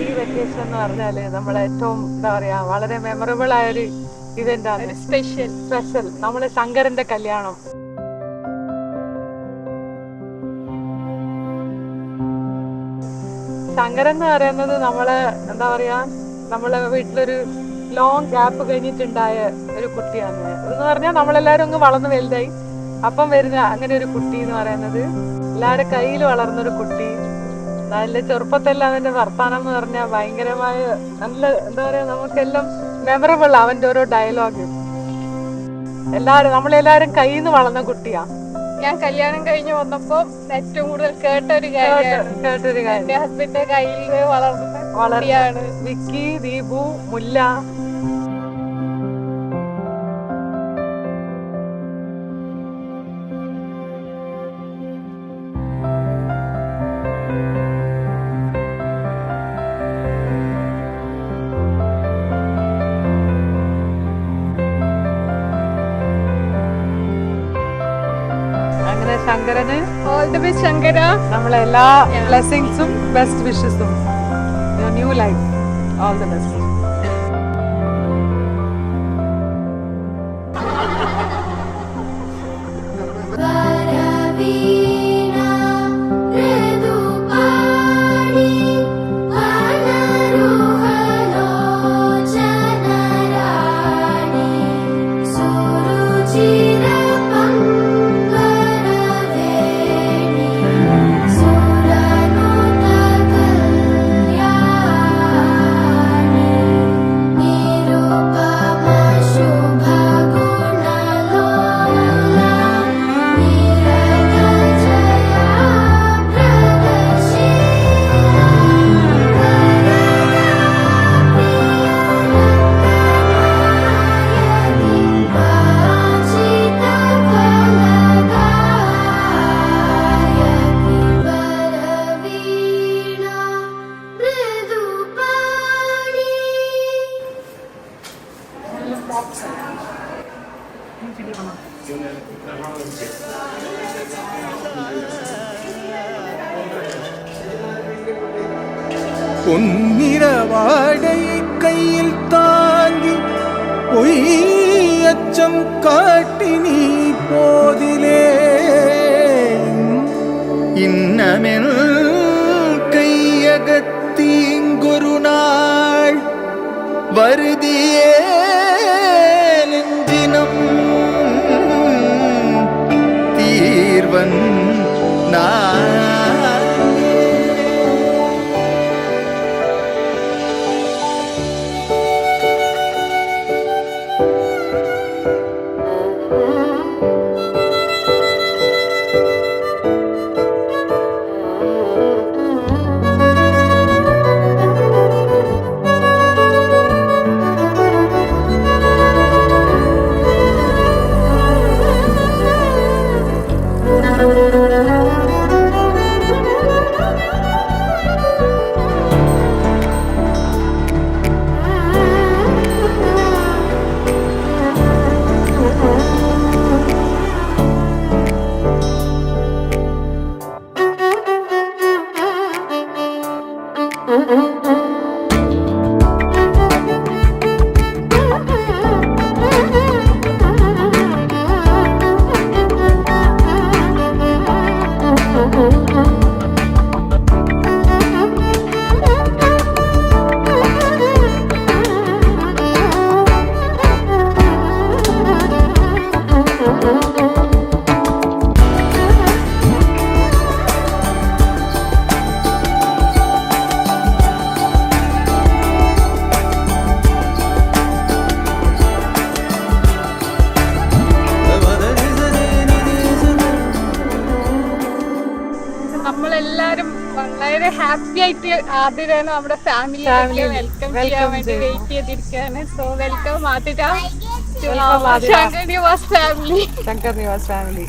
ഈ വെക്കേഷൻ എന്ന് പറഞ്ഞാല് നമ്മളെ ഏറ്റവും എന്താ പറയാ വളരെ മെമ്മറബിൾ ആയ ഒരു ഇവന്റ് ആണ്. സ്പെഷ്യൽ നമ്മളെ ശങ്കരന്റെ കല്യാണം. ശങ്കരൻ എന്ന് പറയുന്നത് നമ്മളെ എന്താ പറയാ നമ്മളെ വീട്ടിലൊരു ലോങ് ഗ്യാപ്പ് കഴിഞ്ഞിട്ടുണ്ടായ ഒരു കുട്ടിയാണ്. എന്ന് പറഞ്ഞാൽ നമ്മളെല്ലാരും അങ്ങ് വളർന്ന് വലുതായി അപ്പം വരുന്ന അങ്ങനെ ഒരു കുട്ടി എന്ന് പറയുന്നത് എല്ലാവരുടെ കയ്യിൽ വളർന്നൊരു കുട്ടി. നല്ല ചെറുപ്പത്തെല്ലാം അവന്റെ വർത്താനം എന്ന് പറഞ്ഞാൽ ഭയങ്കരമായ നല്ല എന്താ പറയാ നമുക്കെല്ലാം മെമ്മറബിൾ. അവന്റെ ഓരോ ഡയലോഗ് നമ്മളെല്ലാരും കയ്യിൽ നിന്ന് വളർന്ന കുട്ടിയാ. ഞാൻ കല്യാണം കഴിഞ്ഞ് വന്നപ്പോ ഏറ്റവും കൂടുതൽ കേട്ടൊരു കാര്യം എന്റെ ഹസ്ബൻഡിന്റെ കയ്യിൽ വളർന്ന വിക്കി, ദീപു, മുല്ല. ശങ്കരന് ഓൾ ദി ബെസ്റ്റ് ശങ്കര. നമ്മളെ എല്ലാ ബ്ലെസ്സിങ്സും best wishes. Your new life all the best. പൊന്നിരവാടയെ കയ്യിൽ താങ്ങി പൊയ്യച്ചം കാട്ടി നീ പോതിലേ ഇന്നമെൽ കയ്യകത്തീങ്കൊരു നാൾ വരുതിയേ നെഞ്ചിനം തീർവൻ നാ നമ്മളെല്ലാരും വളരെ ഹാപ്പി ആയിട്ട് ആതിരനെ നമ്മുടെ ഫാമിലി വെൽക്കം ചെയ്യാൻ വേണ്ടി വെയിറ്റ് ചെയ്തിരിക്കുകയാണ്. So welcome Athira to Shankar Nivas family.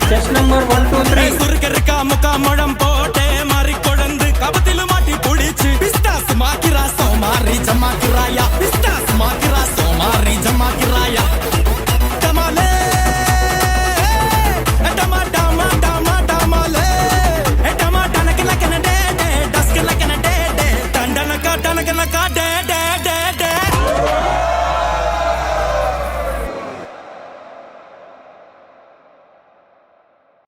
Chest number 1, 2, 3.